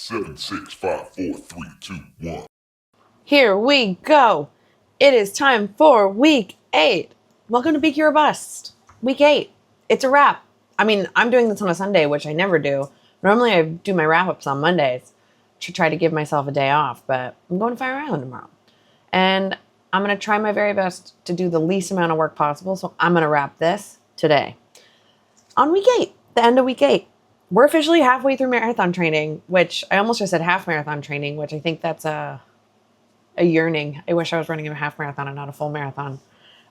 7, 6, 5, 4, 3, 2, 1. Here we go. It is time for week 8. Welcome to Peak Your Bust. Week 8. It's a wrap. I mean, I'm doing this on a Sunday, which I never do. Normally I do my wrap-ups on Mondays to try to give myself a day off, but I'm going to Fire Island tomorrow. And I'm going to try my very best to do the least amount of work possible, so I'm going to wrap this today. On week 8, the end of week 8. We're officially halfway through marathon training, which I almost just said half marathon training, which I think that's a yearning. I wish I was running a half marathon and not a full marathon.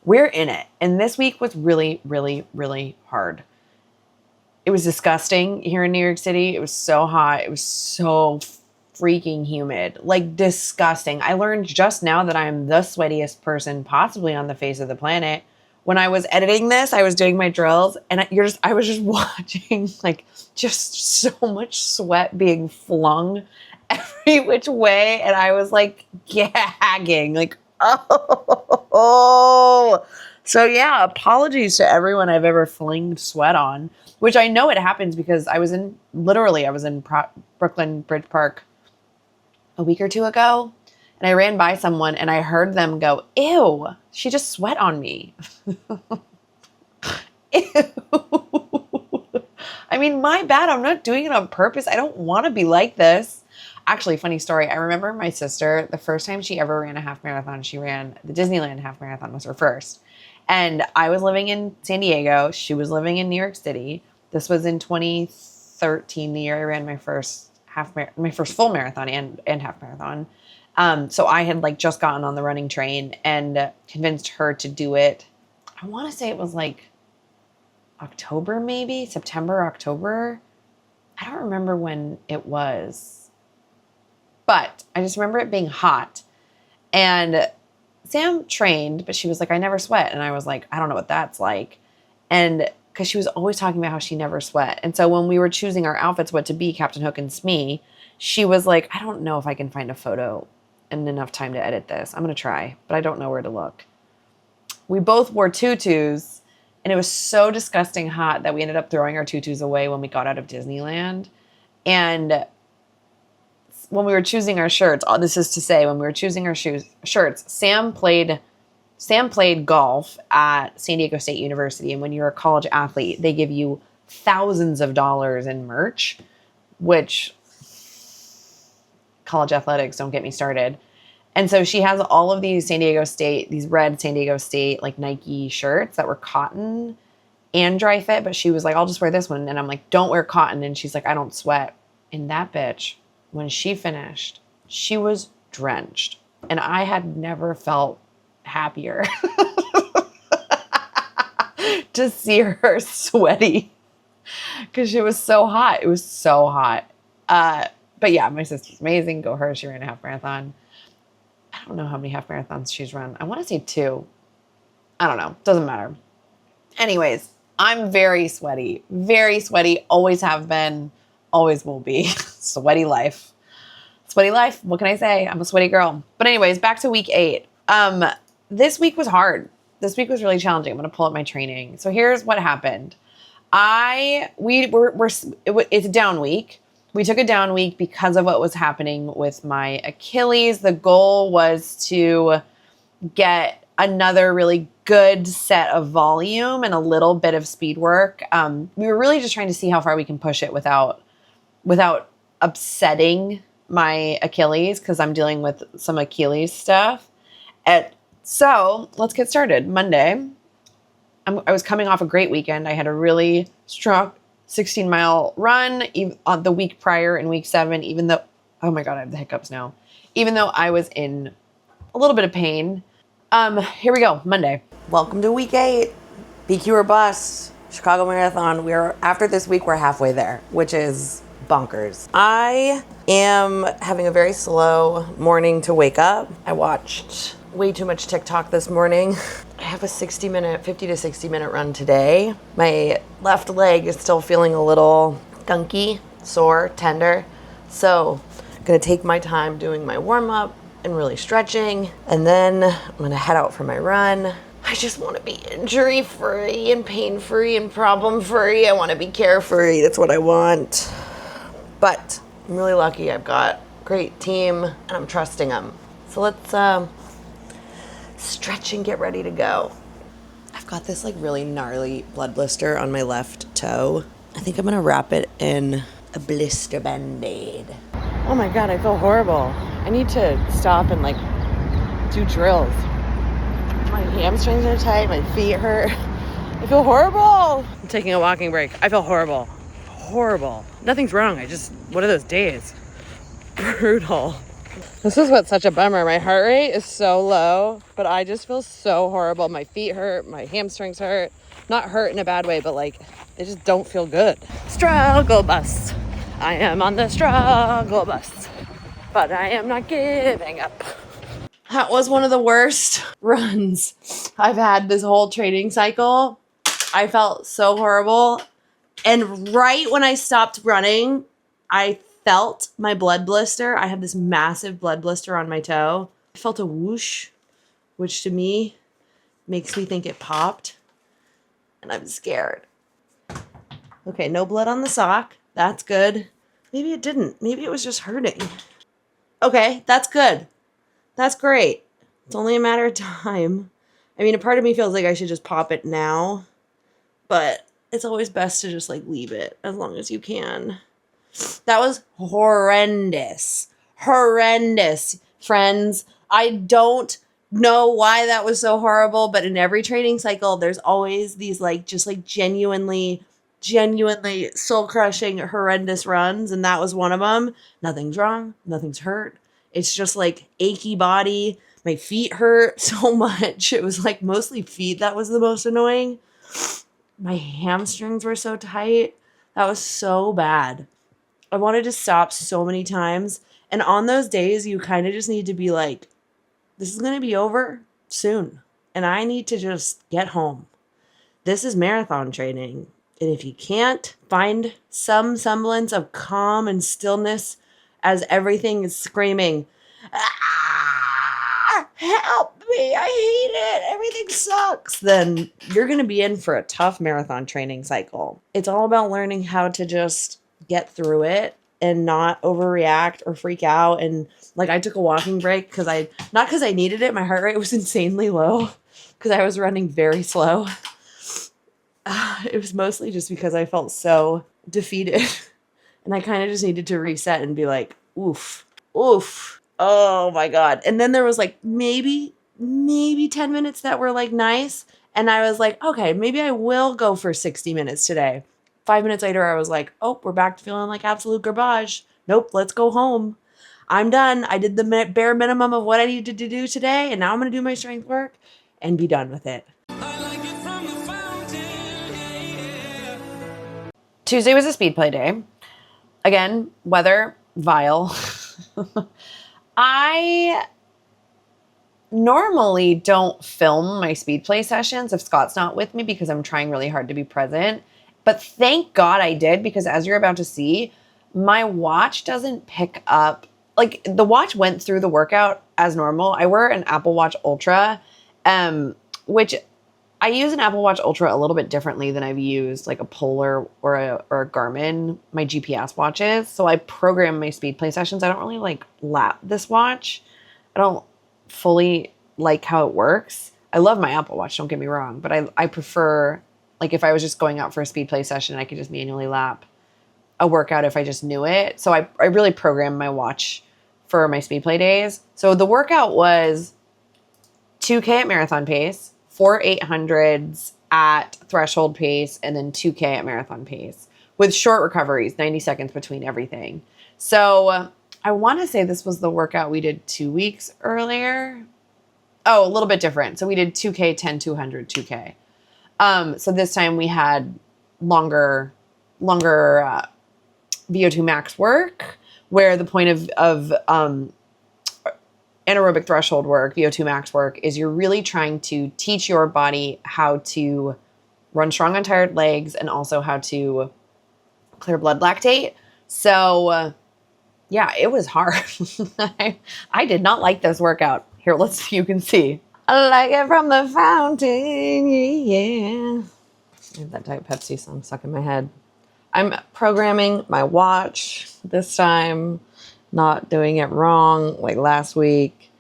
We're in it. And this week was really, really, really hard. It was disgusting here in New York City. It was so hot. It was so freaking humid. Like, disgusting. I learned just now that I'm the sweatiest person possibly on the face of the planet. When I was editing this, I was doing my drills, and I was just watching, like, just so much sweat being flung every which way, and I was, like, gagging, like, oh. So, yeah, apologies to everyone I've ever flinged sweat on, which I know it happens because I was in Brooklyn Bridge Park a week or two ago, and I ran by someone, and I heard them go, ew, she just sweat on me. Ew. I mean, my bad. I'm not doing it on purpose. I don't want to be like this. Actually, funny story. I remember my sister, the first time she ever ran a half marathon, she ran the Disneyland half marathon, was her first. And I was living in San Diego. She was living in New York City. This was in 2013, the year I ran my first full marathon and half marathon. So I had like just gotten on the running train and convinced her to do it. I want to say it was like October, maybe September, October. I don't remember when it was, but I just remember it being hot. And Sam trained, but she was like, I never sweat. And I was like, I don't know what that's like. And because she was always talking about how she never sweat. And so when we were choosing our outfits, what to be, Captain Hook and Smee, she was like, I don't know if I can find a photo and enough time to edit this. I'm going to try, but I don't know where to look. We both wore tutus, and it was so disgusting hot that we ended up throwing our tutus away when we got out of Disneyland. And when we were choosing our shirts, all this is to say, when we were choosing our shirts, Sam played golf at San Diego State University. And when you're a college athlete, they give you thousands of dollars in merch, which college athletics, don't get me started. And so she has all of these these red San Diego State, like Nike shirts that were cotton and dry fit. But she was like, I'll just wear this one. And I'm like, don't wear cotton. And she's like, I don't sweat. And that bitch, when she finished, she was drenched. And I had never felt happier to see her sweaty because it was so hot. It was so hot. But yeah, my sister's amazing. Go her. She ran a half marathon. I don't know how many half marathons she's run. I want to say 2. I don't know. Doesn't matter. Anyways, I'm very sweaty. Very sweaty. Always have been. Always will be. Sweaty life. Sweaty life. What can I say? I'm a sweaty girl. But anyways, back to week 8. This week was hard. This week was really challenging. I'm going to pull up my training. So here's what happened. It's a down week. We took a down week because of what was happening with my Achilles. The goal was to get another really good set of volume and a little bit of speed work. We were really just trying to see how far we can push it without upsetting my Achilles, because I'm dealing with some Achilles stuff. So let's get started. Monday, I was coming off a great weekend. I had a really strong 16-mile run on the week prior in week 7, even though, oh my God, I have the hiccups now. Even though I was in a little bit of pain. Here we go, Monday. Welcome to week 8, PQ or Bust, Chicago Marathon. After this week, we're halfway there, which is bonkers. I am having a very slow morning to wake up. I watched way too much TikTok this morning. I have a 50 to 60 minute run today. My left leg is still feeling a little gunky, sore, tender. So I'm gonna take my time doing my warm up and really stretching. And then I'm gonna head out for my run. I just wanna be injury free and pain free and problem free. I wanna be carefree, that's what I want. But I'm really lucky. I've got a great team and I'm trusting them. So let's stretch and get ready to go. I've got this like really gnarly blood blister on my left toe. I think I'm gonna wrap it in a blister band-aid. Oh my God, I feel horrible. I need to stop and like do drills. My hamstrings are tight, my feet hurt. I feel horrible. I'm taking a walking break. I feel horrible. Horrible. Nothing's wrong. One of those days. Brutal. This is what's such a bummer. My heart rate is so low, but I just feel so horrible. My feet hurt, my hamstrings hurt. Not hurt in a bad way, but like, they just don't feel good. Struggle bus. I am on the struggle bus, but I am not giving up. That was one of the worst runs I've had this whole training cycle. I felt so horrible. And right when I stopped running, I felt my blood blister. I have this massive blood blister on my toe. I felt a whoosh, which to me makes me think it popped. And I'm scared. Okay, no blood on the sock. That's good. Maybe it didn't. Maybe it was just hurting. Okay, that's good. That's great. It's only a matter of time. I mean, a part of me feels like I should just pop it now, but it's always best to just like leave it as long as you can. That was horrendous. Horrendous, friends. I don't know why that was so horrible, but in every training cycle, there's always these like just like genuinely soul-crushing, horrendous runs, and that was one of them. Nothing's wrong. Nothing's hurt. It's just like achy body. My feet hurt so much. It was like mostly feet that was the most annoying. My hamstrings were so tight. That was so bad. I wanted to stop so many times. And on those days, you kind of just need to be like, this is going to be over soon. And I need to just get home. This is marathon training. And if you can't find some semblance of calm and stillness as everything is screaming, ah, help me, I hate it, everything sucks, then you're going to be in for a tough marathon training cycle. It's all about learning how to just get through it and not overreact or freak out. And like I took a walking break not because I needed it. My heart rate was insanely low because I was running very slow. It was mostly just because I felt so defeated and I kind of just needed to reset and be like, oof, oh my God. And then there was like maybe 10 minutes that were like nice. And I was like, okay, maybe I will go for 60 minutes today. 5 minutes later, I was like, oh, we're back to feeling like absolute garbage. Nope, let's go home. I'm done. I did the bare minimum of what I needed to do today. And now I'm going to do my strength work and be done with it. Tuesday was a speed play day. Again, weather, vile. I normally don't film my speed play sessions if Scott's not with me because I'm trying really hard to be present. But thank God I did, because as you're about to see, my watch doesn't pick up. Like, the watch went through the workout as normal. I wear an Apple Watch Ultra, which I use an Apple Watch Ultra a little bit differently than I've used like a Polar or a Garmin, my GPS watches. So I program my speed play sessions. I don't really like lap this watch. I don't fully like how it works. I love my Apple Watch, don't get me wrong, but I prefer, like if I was just going out for a speed play session, I could just manually lap a workout if I just knew it. So I really program my watch for my speed play days. So the workout was 2K at marathon pace, 4 800s at threshold pace, and then 2K at marathon pace with short recoveries, 90 seconds between everything. So I want to say this was the workout we did 2 weeks earlier. Oh, a little bit different. So we did 2K, 10, 200, 2K. So this time we had longer VO2 max work, where the point of anaerobic threshold work, VO2 max work, is you're really trying to teach your body how to run strong on tired legs and also how to clear blood lactate. So yeah, it was hard. I did not like this workout. Here, you can see. I like it from the fountain, yeah. I have that Diet Pepsi song stuck in my head. I'm programming my watch. this time. Not doing it wrong like last week.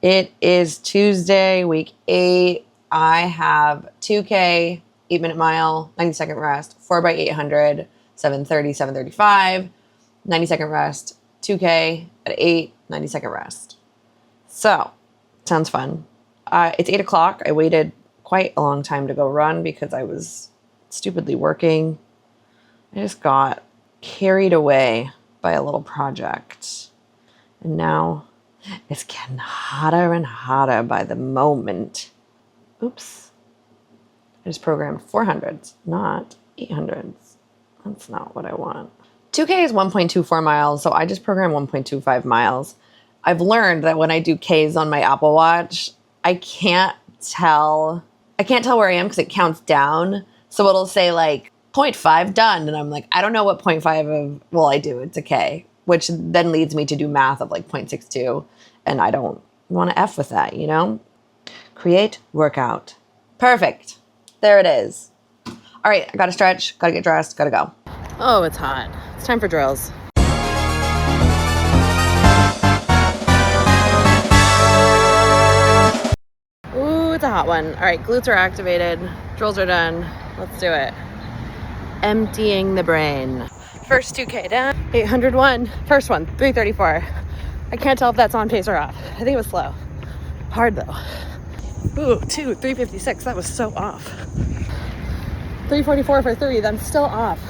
It is Tuesday, week 8. I have 2K, 8-minute mile, 90-second rest, 4x800, 7:30, 7:35, 90-second rest, 2K at 8, 90-second rest. So, sounds fun. It's 8 o'clock. I waited quite a long time to go run because I was stupidly working. I just got carried away by a little project. And now it's getting hotter and hotter by the moment. Oops. I just programmed 400s, not 800s. That's not what I want. 2K is 1.24 miles, so I just programmed 1.25 miles. I've learned that when I do Ks on my Apple Watch, I can't tell where I am because it counts down. So it'll say like 0.5 done. And I'm like, I don't know what 0.5 of, well, I do. It's a K, which then leads me to do math of like 0.62. And I don't want to F with that, you know? Create workout. Perfect. There it is. All right, I got to stretch, got to get dressed, got to go. Oh, it's hot. It's time for drills. Ooh, it's a hot one. All right, glutes are activated. Drills are done. Let's do it. Emptying the brain. First 2K down. 801. First one, 334. I can't tell if that's on pace or off. I think it was slow. Hard though. Ooh, 356. That was so off. 344 for 3. That's still off.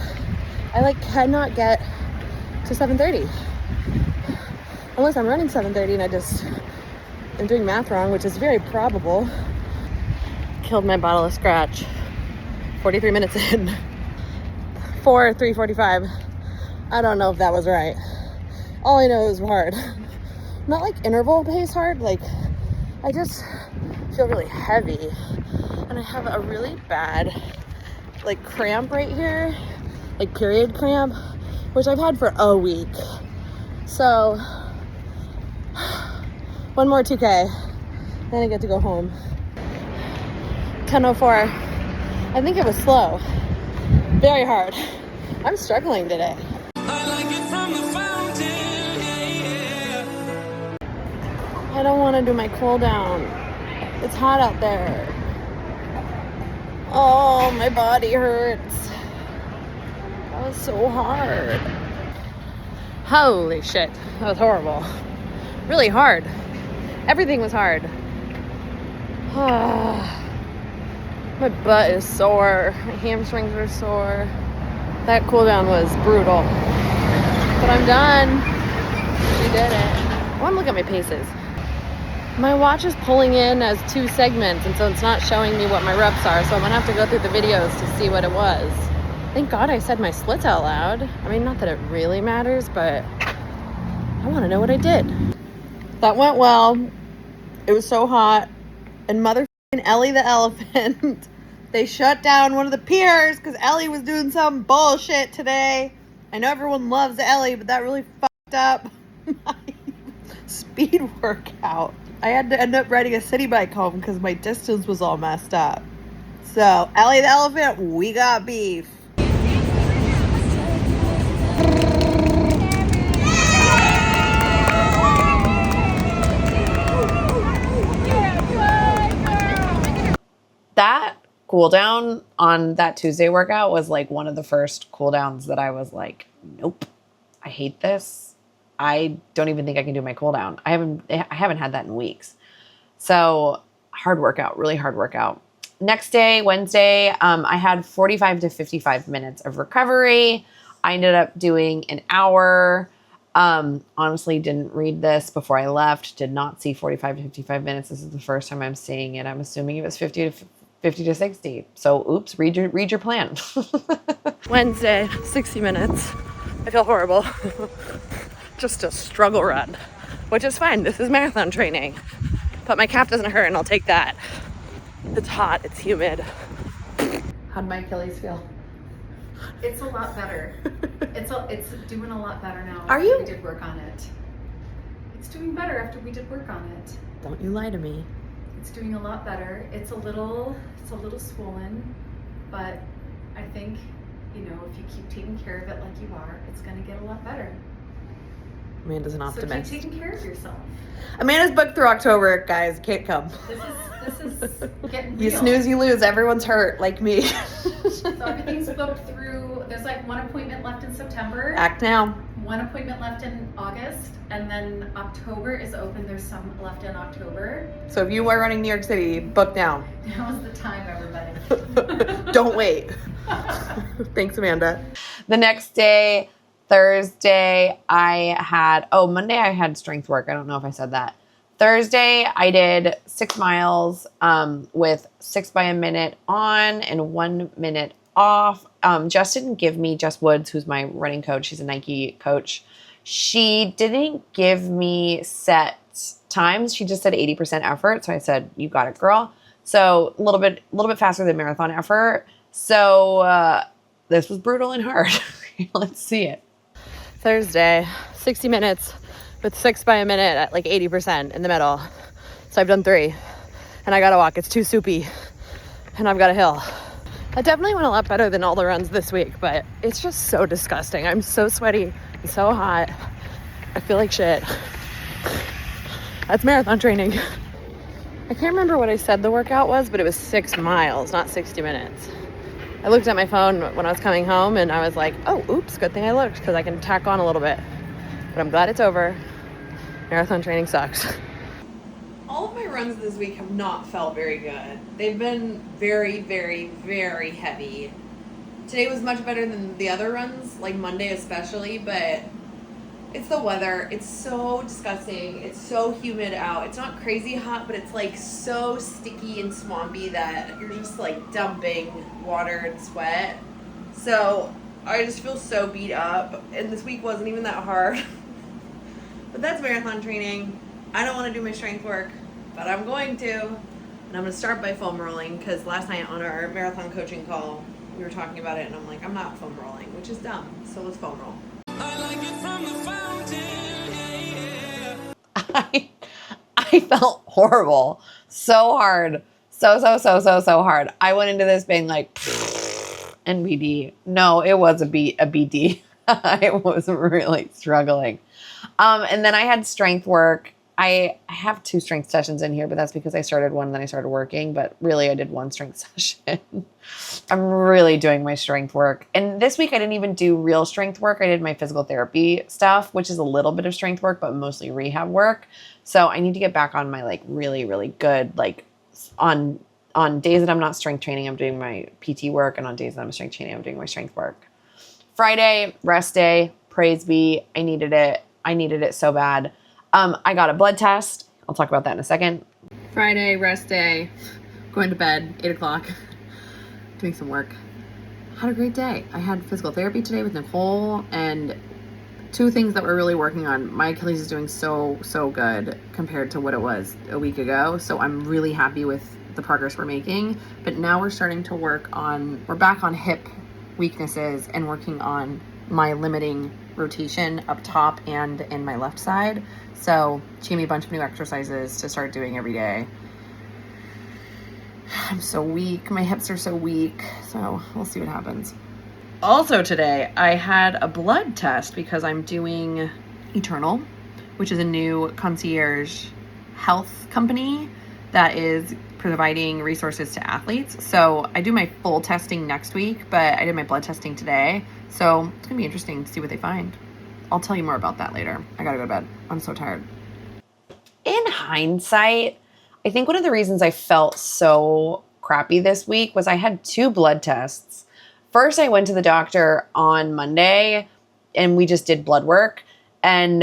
I like cannot get to 7:30. Unless I'm running 7:30 and I just am doing math wrong, which is very probable. Killed my bottle of scratch. 43 minutes in. 3:45. I don't know if that was right. All I know is hard. Not like interval pace hard, like I just feel really heavy. And I have a really bad like cramp right here, like period cramp, which I've had for a week. So one more 2K, then I get to go home. 10:04. I think it was slow. Very hard. I'm struggling today. I like it from the fountain, yeah. I don't want to do my cool down. It's hot out there. Oh, my body hurts. That was so hard. Holy shit. That was horrible. Really hard. Everything was hard. My butt is sore. My hamstrings are sore. That cool down was brutal. But I'm done. We did it. I want to look at my paces. My watch is pulling in as 2 segments, and so it's not showing me what my reps are, so I'm going to have to go through the videos to see what it was. Thank God I said my splits out loud. I mean, not that it really matters, but I want to know what I did. That went well. It was so hot. And motherfucking Ellie the elephant, they shut down one of the piers because Ellie was doing some bullshit today. I know everyone loves Ellie, but that really fucked up my speed workout. I had to end up riding a city bike home because my distance was all messed up. So, Ellie the elephant, we got beef. That cool down on that Tuesday workout was like one of the first cool downs that I was like, nope, I hate this. I don't even think I can do my cool down. I haven't had that in weeks. So hard workout, really hard workout. Next day, Wednesday, I had 45 to 55 minutes of recovery. I ended up doing an hour. Honestly, didn't read this before I left. Did not see 45 to 55 minutes. This is the first time I'm seeing it. I'm assuming it was 50 to 60. So, oops, read your plan. Wednesday, 60 minutes. I feel horrible. Just a struggle run, which is fine. This is marathon training. But my calf doesn't hurt, and I'll take that. It's hot. It's humid. How'd my Achilles feel? It's a lot better. It's doing a lot better now. Are you? We did work on it. It's doing better after we did work on it. Don't you lie to me. It's doing a lot better. It's a little swollen, but I think, if you keep taking care of it like you are, it's going to get a lot better. Amanda's an So keep optimist. taking care of yourself. Amanda's booked through October, guys. Can't come. This is getting real. You snooze, you lose. Everyone's hurt, like me. So everything's booked through. There's like one appointment left in September. Act now. One appointment left in August, and then October is open. There's some left in October. So if you are running New York City, book now. Now's the time, everybody. Don't wait. Thanks, Amanda. The next day, Thursday, Monday I had strength work. I don't know if I said that. Thursday, I did 6 miles with 6 by a minute on and 1 minute off. Jess didn't give me, Jess Woods, who's my running coach, she's a Nike coach. She didn't give me set times. She just said 80% effort. So I said, you got it, girl. So a little bit faster than marathon effort. So this was brutal and hard. Let's see it. Thursday, 60 minutes with 6 by a minute at like 80% in the middle. So I've done 3 and I gotta walk. It's too soupy and I've got a hill. I definitely went a lot better than all the runs this week, but it's just so disgusting. I'm so sweaty and so hot. I feel like shit. That's marathon training. I can't remember what I said the workout was, but it was 6 miles, not 60 minutes. I looked at my phone when I was coming home and I was like, oh, oops, good thing I looked because I can tack on a little bit. But I'm glad it's over. Marathon training sucks. All of my runs this week have not felt very good. They've been very, very, very heavy. Today was much better than the other runs, like Monday especially, but it's the weather. It's so disgusting. It's so humid out. It's not crazy hot, but it's like so sticky and swampy that you're just like dumping water and sweat. So I just feel so beat up, and this week wasn't even that hard. But that's marathon training. I don't want to do my strength work, but I'm going to. And I'm going to start by foam rolling because last night on our marathon coaching call, we were talking about it, and I'm like, I'm not foam rolling, which is dumb. So let's foam roll. I like it from the fountain, yeah. I felt horrible. So hard. So hard. I went into this being like, NBD. No, it was a BD. I was really struggling. And then I had strength work. I have 2 strength sessions in here, but that's because I started one and then I started working. But really, I did 1 strength session. I'm really doing my strength work. And this week, I didn't even do real strength work. I did my physical therapy stuff, which is a little bit of strength work, but mostly rehab work. So I need to get back on my like really, really good, like on days that I'm not strength training, I'm doing my PT work. And on days that I'm strength training, I'm doing my strength work. Friday, rest day, praise be. I needed it. I needed it so bad. I got a blood test. I'll talk about that in a second. Friday, rest day, going to bed, 8 o'clock, doing some work. Had a great day. I had physical therapy today with Nicole, and 2 things that we're really working on. My Achilles is doing so good compared to what it was a week ago. So I'm really happy with the progress we're making. But now we're starting to we're back on hip weaknesses and working on my limiting rotation up top and in my left side. So she gave me a bunch of new exercises to start doing every day. I'm so weak. My hips are so weak. So we'll see what happens. Also today, I had a blood test because I'm doing Eternal, which is a new concierge health company that is providing resources to athletes. So I do my full testing next week, but I did my blood testing today. So it's gonna be interesting to see what they find. I'll tell you more about that later. I gotta go to bed. I'm so tired. In hindsight, I think one of the reasons I felt so crappy this week was I had 2 blood tests. First, I went to the doctor on Monday and we just did blood work and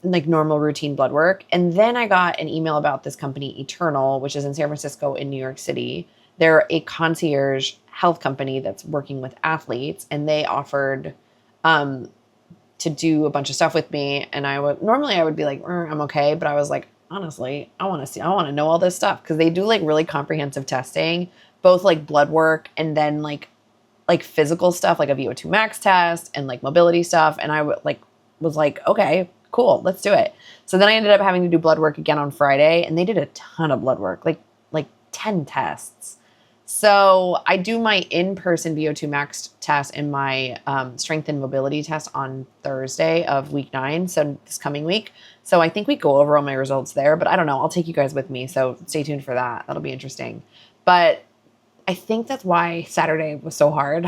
like normal routine blood work. And then I got an email about this company, Eternal, which is in San Francisco in New York City. They're a concierge health company that's working with athletes, and they offered to do a bunch of stuff with me. And I would be like, I'm okay. But I was like, honestly, I want to know all this stuff because they do like really comprehensive testing, both like blood work and then like physical stuff, like a VO2 max test and like mobility stuff. And I was like, okay, cool, let's do it. So then I ended up having to do blood work again on Friday, and they did a ton of blood work, like 10 tests. So I do my in-person VO2 max test and my strength and mobility test on Thursday of week 9, so this coming week. So I think we go over all my results there, but I don't know. I'll take you guys with me, so stay tuned for that. That'll be interesting. But I think that's why Saturday was so hard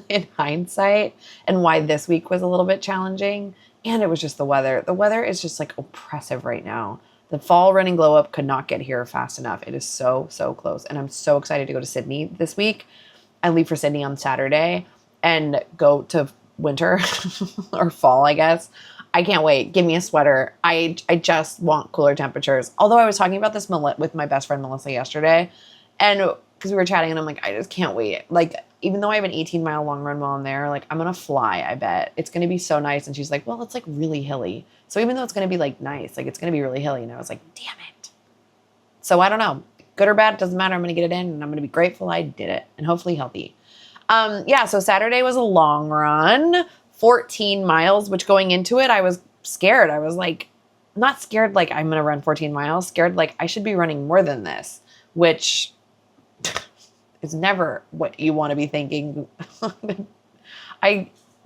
in hindsight and why this week was a little bit challenging. And it was just the weather. The weather is just like oppressive right now. The fall running glow up could not get here fast enough. It is so, so close. And I'm so excited to go to Sydney this week. I leave for Sydney on Saturday and go to winter or fall, I guess. I can't wait. Give me a sweater. I just want cooler temperatures. Although I was talking about this with my best friend Melissa yesterday, and because we were chatting and I'm like, I just can't wait. Like, even though I have an 18-mile long run while I'm there, like, I'm going to fly, I bet. It's going to be so nice. And she's like, well, it's like really hilly. So even though it's going to be like nice, like it's going to be really hilly. And I was like, damn it. So I don't know. Good or bad, it doesn't matter. I'm going to get it in and I'm going to be grateful I did it and hopefully healthy. Yeah, so Saturday was a long run, 14 miles, which going into it, I was scared. I was like, not scared like I'm going to run 14 miles, scared like I should be running more than this, which is never what you want to be thinking.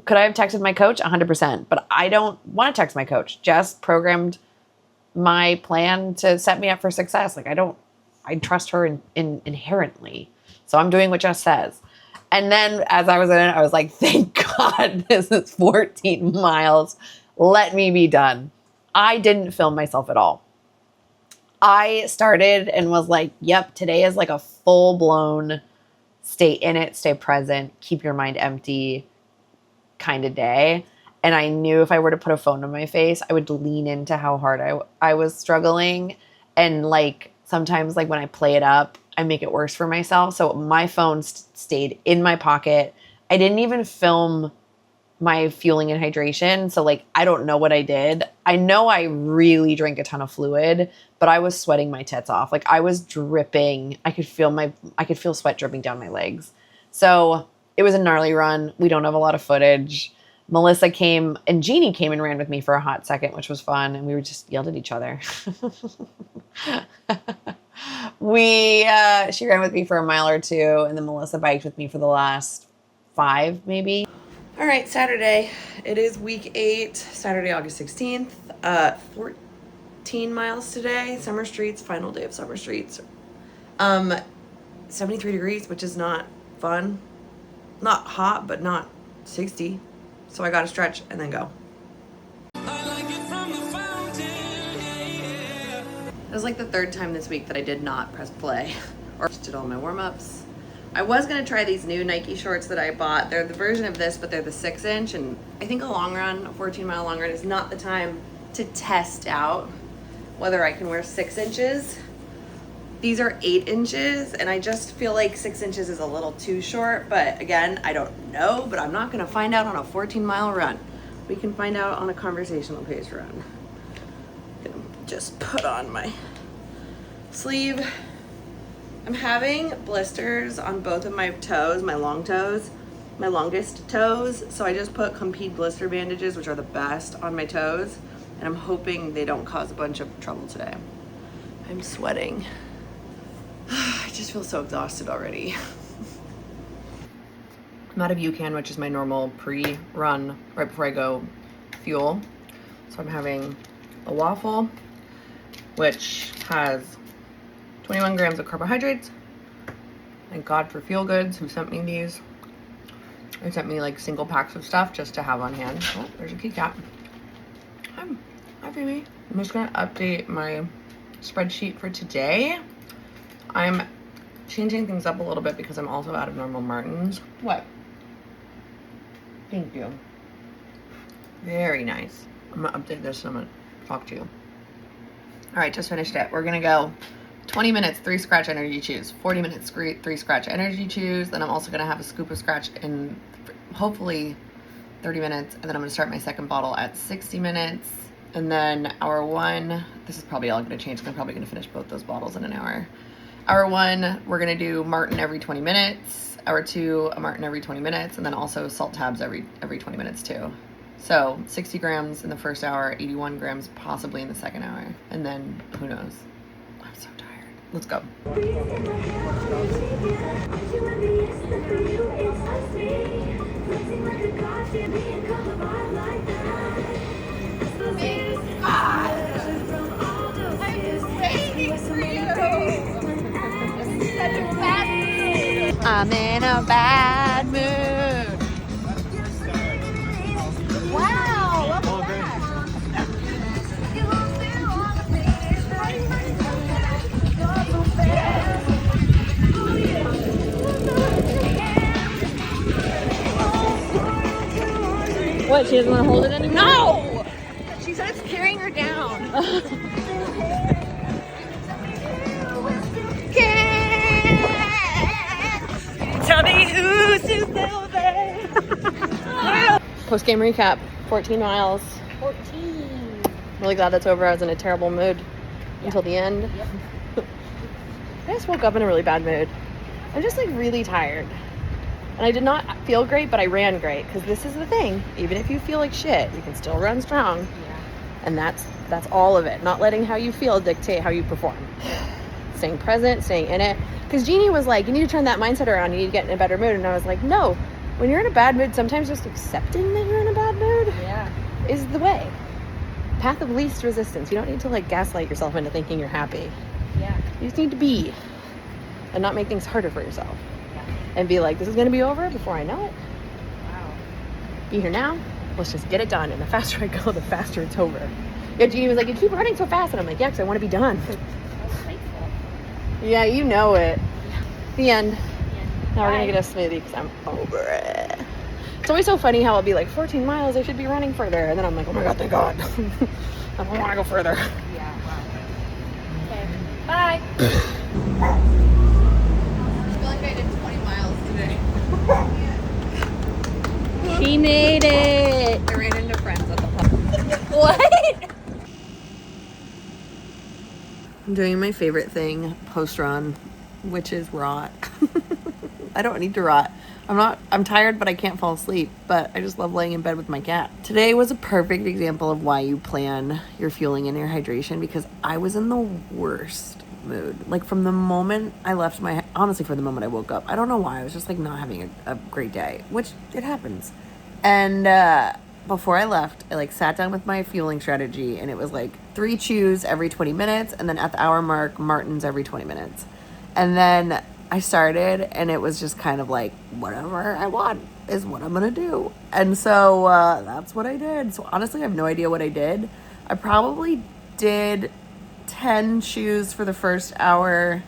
Could I have texted my coach? 100%, but I don't want to text my coach. Jess programmed my plan to set me up for success. Like I trust her inherently. So I'm doing what Jess says. And then as I was in it, I was like, thank God this is 14 miles. Let me be done. I didn't film myself at all. I started and was like, yep, today is like a full blown stay in it, stay present, keep your mind empty kind of day. And I knew if I were to put a phone to my face, I would lean into how hard I was struggling. And like sometimes like when I play it up, I make it worse for myself. So my phone stayed in my pocket. I didn't even film my fueling and hydration. So like, I don't know what I did. I know I really drank a ton of fluid, but I was sweating my tits off. Like I was dripping. I could feel sweat dripping down my legs. So it was a gnarly run. We don't have a lot of footage. Melissa came and Jeannie came and ran with me for a hot second, which was fun. And we were just yelled at each other. She ran with me for a mile or two, and then Melissa biked with me for the last 5, maybe. All right, Saturday. It is week 8, Saturday, August 16th. 14 miles today. Summer Streets, final day of Summer Streets. 73 degrees, which is not fun. Not hot, but not 60. So I got to stretch and then go. I like it from the fountain, yeah. It was like the 3rd time this week that I did not press play or just did all my warm-ups. I was going to try these new Nike shorts that I bought. They're the version of this, but they're the 6-inch. And I think a 14-mile long run is not the time to test out whether I can wear 6 inches. These are 8 inches, and I just feel like 6 inches is a little too short. But again, I don't know, but I'm not going to find out on a 14-mile run. We can find out on a conversational pace run. I'm going to just put on my sleeve. I'm having blisters on both of my toes, my long toes, my longest toes. So I just put Compeed blister bandages, which are the best, on my toes. And I'm hoping they don't cause a bunch of trouble today. I'm sweating. I just feel so exhausted already. I'm out of UCAN, which is my normal pre-run right before I go fuel. So I'm having a waffle, which has 21 grams of carbohydrates. Thank God for Feel Goods who sent me these. They sent me like single packs of stuff just to have on hand. Oh, there's a kitty cat. Hi, baby. I'm just gonna update my spreadsheet for today. I'm changing things up a little bit because I'm also out of normal Martins. What? Thank you. Very nice. I'm gonna update this and I'm gonna talk to you. All right, just finished it. We're gonna go 20 minutes, 3 scratch energy chews, 40 minutes, 3 scratch energy chews. Then I'm also gonna have a scoop of scratch in hopefully 30 minutes. And then I'm gonna start my second bottle at 60 minutes. And then hour 1, this is probably all gonna change because I'm probably gonna finish both those bottles in an hour. Hour 1, we're gonna do Martin every 20 minutes. Hour 2, a Martin every 20 minutes, and then also salt tabs every 20 minutes too. So 60 grams in the first hour, 81 grams possibly in the second hour, and then who knows? I'm so tired. Let's go. I'm in a bad mood. Wow, look at that. What, she doesn't want to hold it anymore? No! She said it's carrying her down. Tell me who's Post game recap, 14 miles. 14. Really glad that's over. I was in a terrible mood until the end. Yep. I just woke up in a really bad mood. I'm just like really tired. And I did not feel great, but I ran great. Because this is the thing. Even if you feel like shit, you can still run strong. Yeah. And that's all of it. Not letting how you feel dictate how you perform. Staying present, staying in it. Because Jeannie was like, you need to turn that mindset around. You need to get in a better mood. And I was like, no. When you're in a bad mood, sometimes just accepting that you're in a bad mood is the way. Path of least resistance. You don't need to like gaslight yourself into thinking you're happy. Yeah. You just need to be and not make things harder for yourself. Yeah. And be like, this is going to be over before I know it. Wow. Be here now. Let's just get it done. And the faster I go, the faster it's over. Yeah, Jeannie was like, you keep running so fast. And I'm like, yeah, because I want to be done. Yeah, you know it. The end. Now we're going to get a smoothie because I'm over it. It's always so funny how I'll be like, 14 miles, I should be running further. And then I'm like, oh my God, thank God. I don't want to go further. Yeah, wow. Okay, bye. I feel like I did 20 miles today. She made it. I ran into friends at the pub. What? I'm doing my favorite thing post-run, which is rot. I don't need to rot. I'm tired, but I can't fall asleep. But I just love laying in bed with my cat. Today was a perfect example of why you plan your fueling and your hydration, because I was in the worst mood. Like from the moment I left honestly, from the moment I woke up. I don't know why. I was just like not having a great day, which it happens. And before I left, I like sat down with my fueling strategy, and it was like 3 chews every 20 minutes. And then at the hour mark, Martins every 20 minutes. And then I started, and it was just kind of like, whatever I want is what I'm going to do. And so that's what I did. So honestly, I have no idea what I did. I probably did 10 chews for the first hour.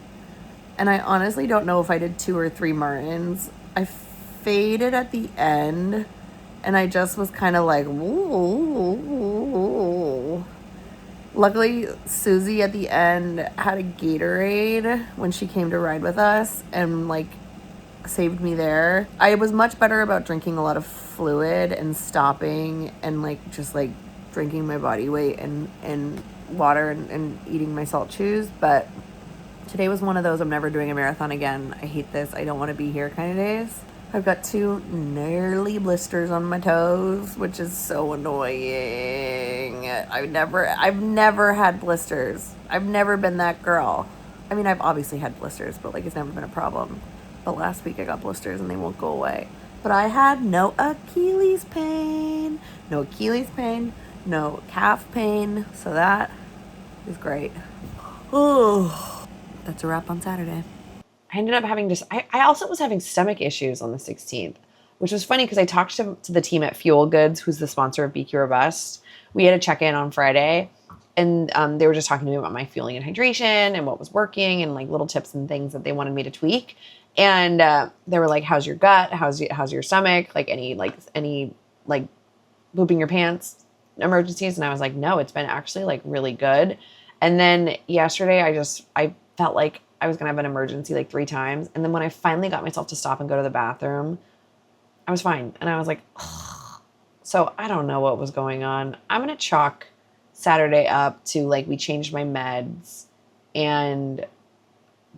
And I honestly don't know if I did 2 or 3 Martins. I faded at the end, and I just was kind of like, whoa. Luckily, Susie at the end had a Gatorade when she came to ride with us and like saved me there. I was much better about drinking a lot of fluid and stopping and like just like drinking my body weight and water and eating my salt chews. But today was one of those I'm never doing a marathon again. I hate this. I don't want to be here kind of days. I've got 2 gnarly blisters on my toes, which is so annoying. I've never had blisters. I've never been that girl. I mean, I've obviously had blisters, but like it's never been a problem. But last week I got blisters and they won't go away. But I had no Achilles pain, no calf pain. So that is great. Oh, that's a wrap on Saturday. I ended up having I also was having stomach issues on the 16th, which was funny because I talked to the team at Fuel Goods, who's the sponsor of BQ Robust. We had a check-in on Friday, and they were just talking to me about my fueling and hydration and what was working and like little tips and things that they wanted me to tweak. And they were like, how's your gut? How's your stomach? Like any pooping your pants emergencies? And I was like, no, it's been actually like really good. And then yesterday I felt like I was going to have an emergency like 3 times. And then when I finally got myself to stop and go to the bathroom, I was fine. And I was like, ugh. So I don't know what was going on. I'm going to chalk Saturday up to like, we changed my meds and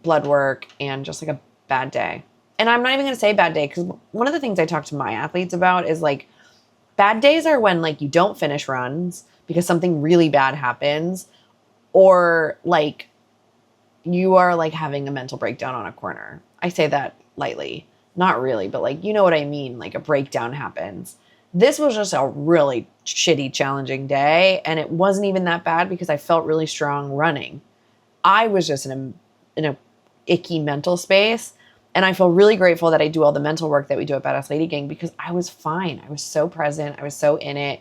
blood work and just like a bad day. And I'm not even going to say bad day, because one of the things I talk to my athletes about is like, bad days are when like you don't finish runs because something really bad happens, or like you are like having a mental breakdown on a corner. I say that lightly. Not really, but like, you know what I mean? Like a breakdown happens. This was just a really shitty, challenging day. And it wasn't even that bad because I felt really strong running. I was just in a icky mental space. And I feel really grateful that I do all the mental work that we do at Badass Lady Gang because I was fine. I was so present. I was so in it.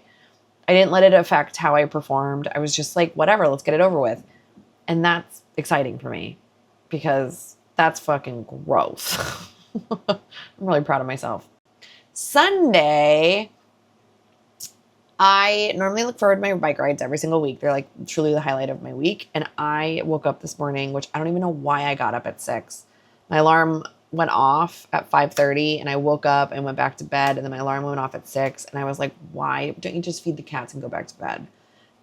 I didn't let it affect how I performed. I was just like, whatever, let's get it over with. And that's exciting for me because that's fucking gross. I'm really proud of myself. Sunday, I normally look forward to my bike rides every single week. They're like truly the highlight of my week. And I woke up this morning, which I don't even know why I got up at 6. My alarm went off at 5:30 and I woke up and went back to bed. And then my alarm went off at 6. And I was like, why don't you just feed the cats and go back to bed?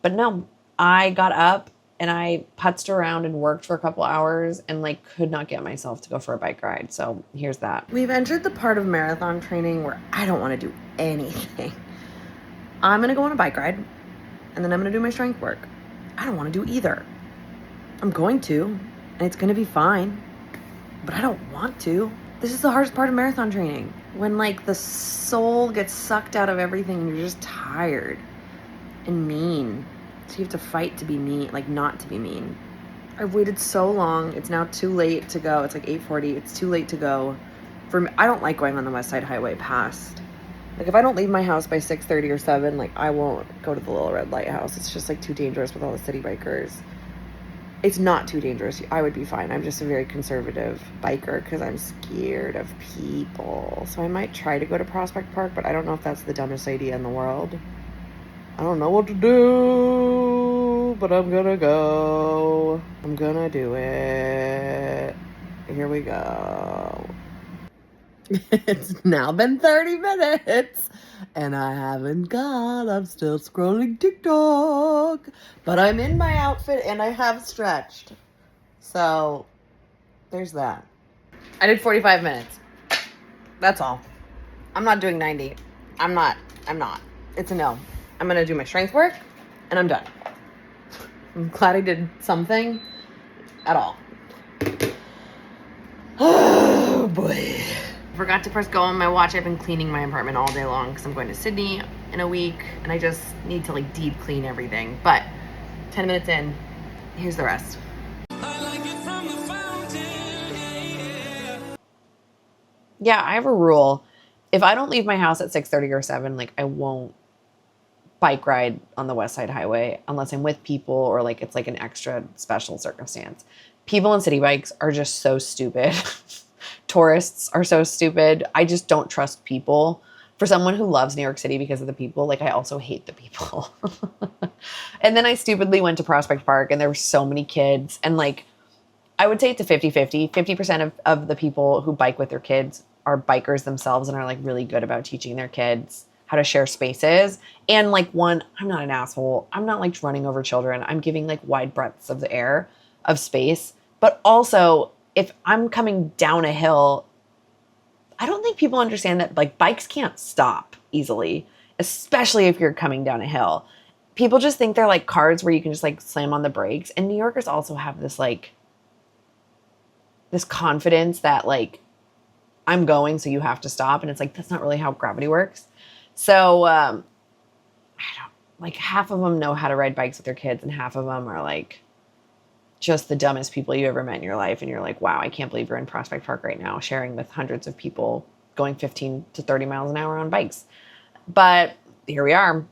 But no, I got up and I putzed around and worked for a couple hours and like could not get myself to go for a bike ride. So here's that. We've entered the part of marathon training where I don't want to do anything. I'm going to go on a bike ride and then I'm going to do my strength work. I don't want to do either. I'm going to, and it's going to be fine, but I don't want to. This is the hardest part of marathon training. When like the soul gets sucked out of everything and you're just tired and mean. So you have to fight to be mean, like not to be mean. I've waited so long. It's now too late to go. It's like 8:40. It's too late to go. For me, I don't like going on the West Side Highway past. Like if I don't leave my house by 6:30 or 7, like I won't go to the Little Red Lighthouse. It's just like too dangerous with all the city bikers. It's not too dangerous. I would be fine. I'm just a very conservative biker because I'm scared of people. So I might try to go to Prospect Park, but I don't know if that's the dumbest idea in the world. I don't know what to do, but I'm gonna go. I'm gonna do it. Here we go. It's now been 30 minutes and I haven't gone. I'm still scrolling TikTok, but I'm in my outfit and I have stretched. So there's that. I did 45 minutes. That's all. I'm not doing 90. I'm not. It's a no. I'm going to do my strength work and I'm done. I'm glad I did something at all. Oh boy. Forgot to press go on my watch. I've been cleaning my apartment all day long because I'm going to Sydney in a week and I just need to like deep clean everything. But 10 minutes in, here's the rest. I like it from the fountain, yeah. Yeah, I have a rule. If I don't leave my house at 6:30 or 7, like I won't bike ride on the West Side Highway unless I'm with people or like it's like an extra special circumstance. People on city bikes are just so stupid. Tourists are so stupid. I just don't trust people. For someone who loves New York City because of the people, like I also hate the people. And then I stupidly went to Prospect Park and there were so many kids. And like, I would say it's a 50-50. 50% of the people who bike with their kids are bikers themselves and are like really good about teaching their kids how to share spaces. And like one, I'm not an asshole. I'm not like running over children. I'm giving like wide breadths of the air of space. But also, if I'm coming down a hill, I don't think people understand that like bikes can't stop easily, especially if you're coming down a hill. People just think they're like cars where you can just like slam on the brakes. And New Yorkers also have this like, this confidence that like, I'm going, so you have to stop. And it's like, that's not really how gravity works. So, I don't, like half of them know how to ride bikes with their kids and half of them are like just the dumbest people you ever met in your life. And you're like, wow, I can't believe you're in Prospect Park right now, sharing with hundreds of people going 15 to 30 miles an hour on bikes. But here we are.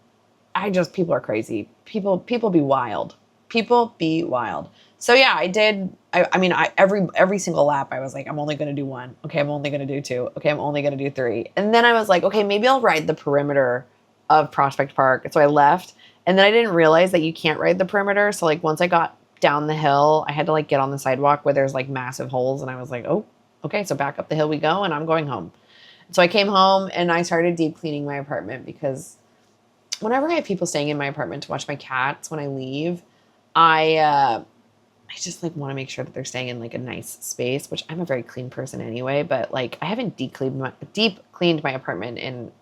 People are crazy. People be wild. People be wild. So yeah, I did. Every single lap, I was like, I'm only going to do 1. Okay. I'm only going to do 2. Okay. I'm only going to do 3. And then I was like, okay, maybe I'll ride the perimeter of Prospect Park. So I left and then I didn't realize that you can't ride the perimeter. So like once I got down the hill, I had to like get on the sidewalk where there's like massive holes. And I was like, oh, okay. So back up the hill we go and I'm going home. So I came home and I started deep cleaning my apartment because whenever I have people staying in my apartment to watch my cats when I leave, I just like want to make sure that they're staying in like a nice space, which I'm a very clean person anyway, but like I haven't deep cleaned my apartment in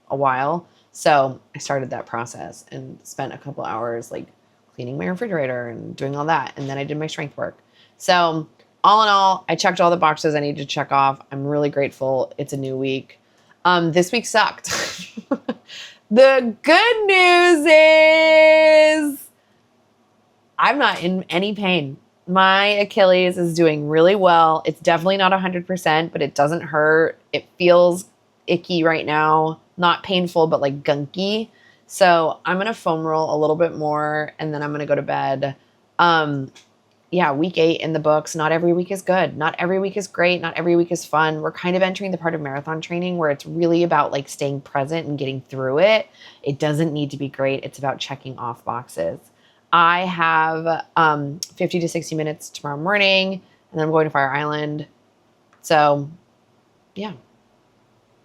a while. So I started that process and spent a couple hours like cleaning my refrigerator and doing all that. And then I did my strength work. So all in all, I checked all the boxes I need to check off. I'm really grateful. It's a new week. This week sucked. The good news is I'm not in any pain. My Achilles is doing really well. It's definitely not 100%, but it doesn't hurt. It feels icky right now. Not painful, but like gunky. So I'm going to foam roll a little bit more and then I'm going to go to bed. Yeah, week 8 in the books. Not every week is good. Not every week is great. Not every week is fun. We're kind of entering the part of marathon training where it's really about like staying present and getting through it. It doesn't need to be great. It's about checking off boxes. I have 50 to 60 minutes tomorrow morning, and then I'm going to Fire Island. So, yeah.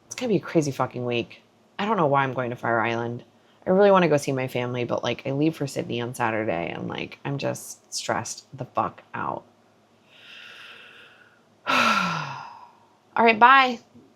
It's going to be a crazy fucking week. I don't know why I'm going to Fire Island. I really want to go see my family, but like I leave for Sydney on Saturday and like I'm just stressed the fuck out. All right, bye.